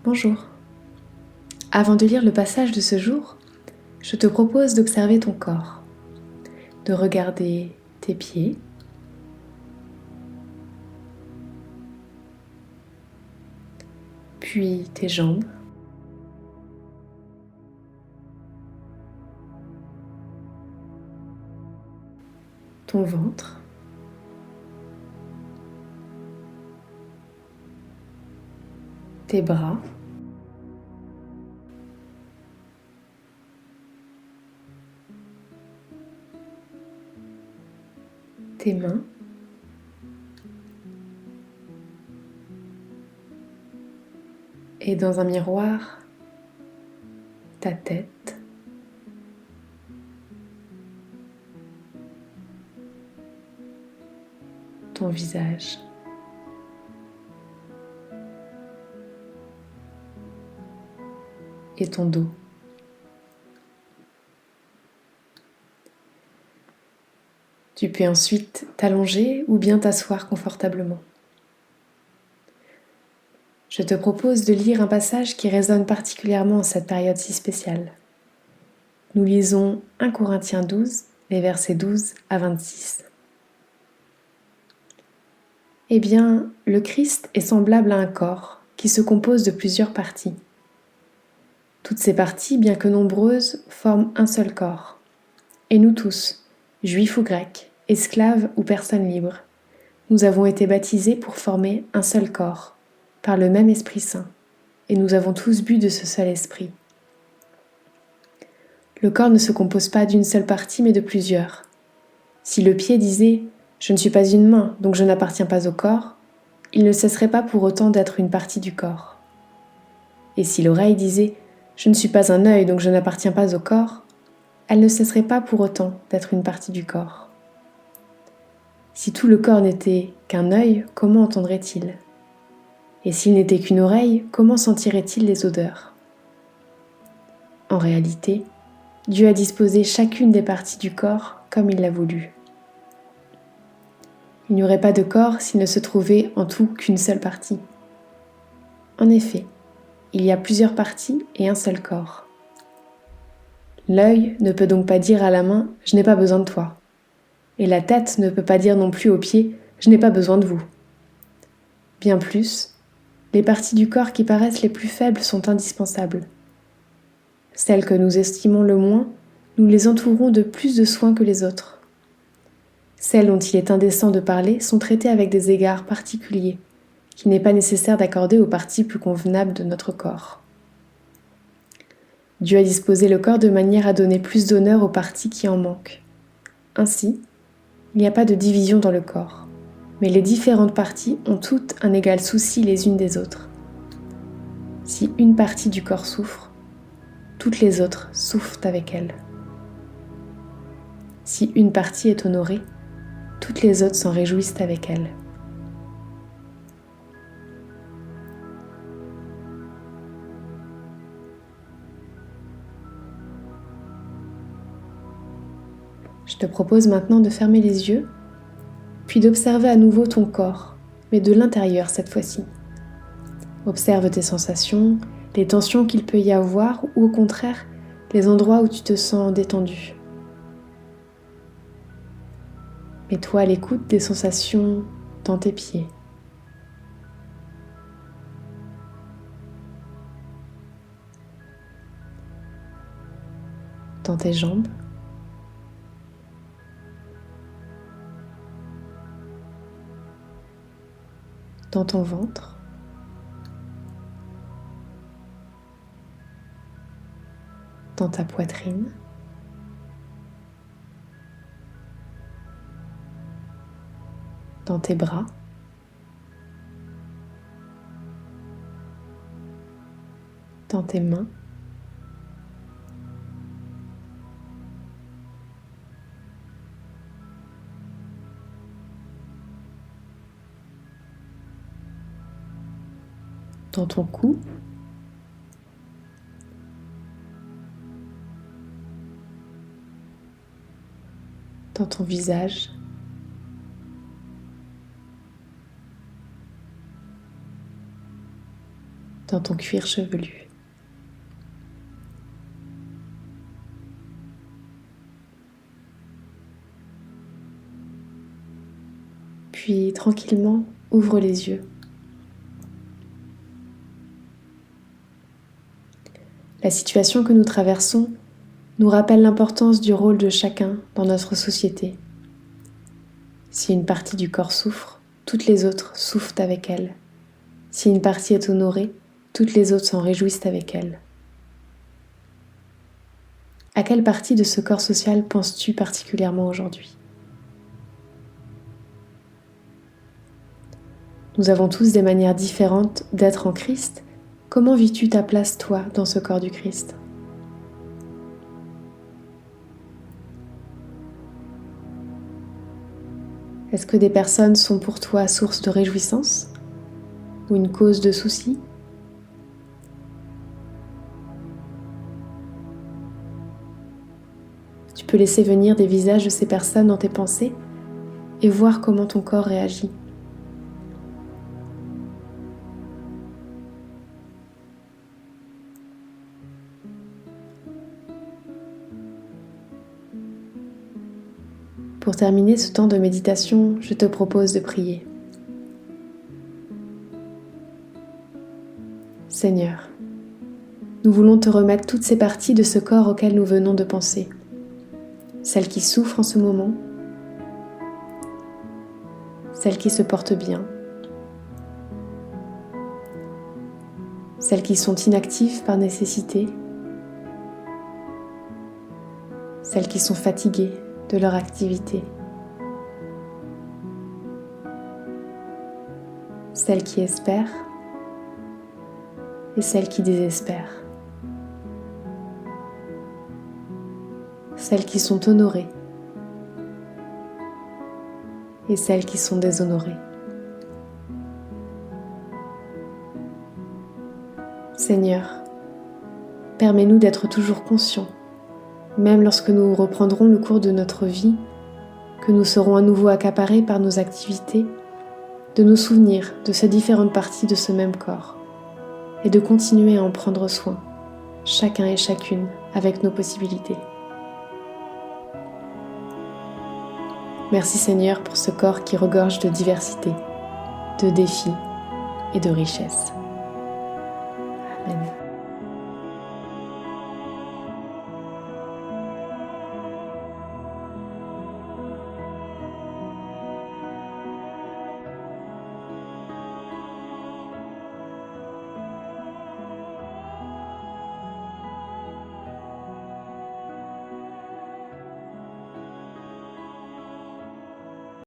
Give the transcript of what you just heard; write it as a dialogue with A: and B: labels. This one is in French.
A: Bonjour. Avant de lire le passage de ce jour, je te propose d'observer ton corps, de regarder tes pieds, puis tes jambes, ton ventre, tes bras, tes mains, et dans un miroir, ta tête, ton visage, et ton dos. Tu peux ensuite t'allonger ou bien t'asseoir confortablement. Je te propose de lire un passage qui résonne particulièrement en cette période si spéciale. Nous lisons 1 Corinthiens 12, les versets 12 à 26. Eh bien, le Christ est semblable à un corps qui se compose de plusieurs parties. Toutes ces parties, bien que nombreuses, forment un seul corps. Et nous tous, juifs ou grecs, esclaves ou personnes libres, nous avons été baptisés pour former un seul corps, par le même Esprit Saint, et nous avons tous bu de ce seul Esprit. Le corps ne se compose pas d'une seule partie, mais de plusieurs. Si le pied disait « Je ne suis pas une main, donc je n'appartiens pas au corps », il ne cesserait pas pour autant d'être une partie du corps. Et si l'oreille disait « Je ne suis pas un œil, donc je n'appartiens pas au corps », elle ne cesserait pas pour autant d'être une partie du corps. Si tout le corps n'était qu'un œil, comment entendrait-il ? Et s'il n'était qu'une oreille, comment sentirait-il les odeurs ? En réalité, Dieu a disposé chacune des parties du corps comme il l'a voulu. Il n'y aurait pas de corps s'il ne se trouvait en tout qu'une seule partie. En effet, il y a plusieurs parties et un seul corps. L'œil ne peut donc pas dire à la main « je n'ai pas besoin de toi ». Et la tête ne peut pas dire non plus aux pieds « je n'ai pas besoin de vous ». Bien plus, les parties du corps qui paraissent les plus faibles sont indispensables. Celles que nous estimons le moins, nous les entourons de plus de soin que les autres. Celles dont il est indécent de parler sont traitées avec des égards particuliers, qu'il n'est pas nécessaire d'accorder aux parties plus convenables de notre corps. Dieu a disposé le corps de manière à donner plus d'honneur aux parties qui en manquent. Ainsi, il n'y a pas de division dans le corps, mais les différentes parties ont toutes un égal souci les unes des autres. Si une partie du corps souffre, toutes les autres souffrent avec elle. Si une partie est honorée, toutes les autres s'en réjouissent avec elle. Je te propose maintenant de fermer les yeux, puis d'observer à nouveau ton corps, mais de l'intérieur cette fois-ci. Observe tes sensations, les tensions qu'il peut y avoir ou au contraire, les endroits où tu te sens détendu. Mets-toi à l'écoute des sensations dans tes pieds. Dans tes jambes. Dans ton ventre. Dans ta poitrine. Dans tes bras. Dans tes mains. Dans ton cou. Dans ton visage. dans ton cuir chevelu. Puis tranquillement, ouvre les yeux. La situation que nous traversons nous rappelle l'importance du rôle de chacun dans notre société. Si une partie du corps souffre, toutes les autres souffrent avec elle. Si une partie est honorée, toutes les autres s'en réjouissent avec elle. À quelle partie de ce corps social penses-tu particulièrement aujourd'hui ? Nous avons tous des manières différentes d'être en Christ. Comment vis-tu ta place, toi, dans ce corps du Christ ? Est-ce que des personnes sont pour toi source de réjouissance ou une cause de souci ? Tu peux laisser venir des visages de ces personnes dans tes pensées et voir comment ton corps réagit. Pour terminer ce temps de méditation, je te propose de prier. Seigneur, nous voulons te remettre toutes ces parties de ce corps auquel nous venons de penser. Celles qui souffrent en ce moment, celles qui se portent bien, celles qui sont inactives par nécessité, celles qui sont fatiguées de leur activité, celles qui espèrent et celles qui désespèrent, celles qui sont honorées et celles qui sont déshonorées. Seigneur, permets-nous d'être toujours conscients, même lorsque nous reprendrons le cours de notre vie, que nous serons à nouveau accaparés par nos activités, de nous souvenir de ces différentes parties de ce même corps et de continuer à en prendre soin, chacun et chacune avec nos possibilités. Merci Seigneur pour ce corps qui regorge de diversité, de défis et de richesse.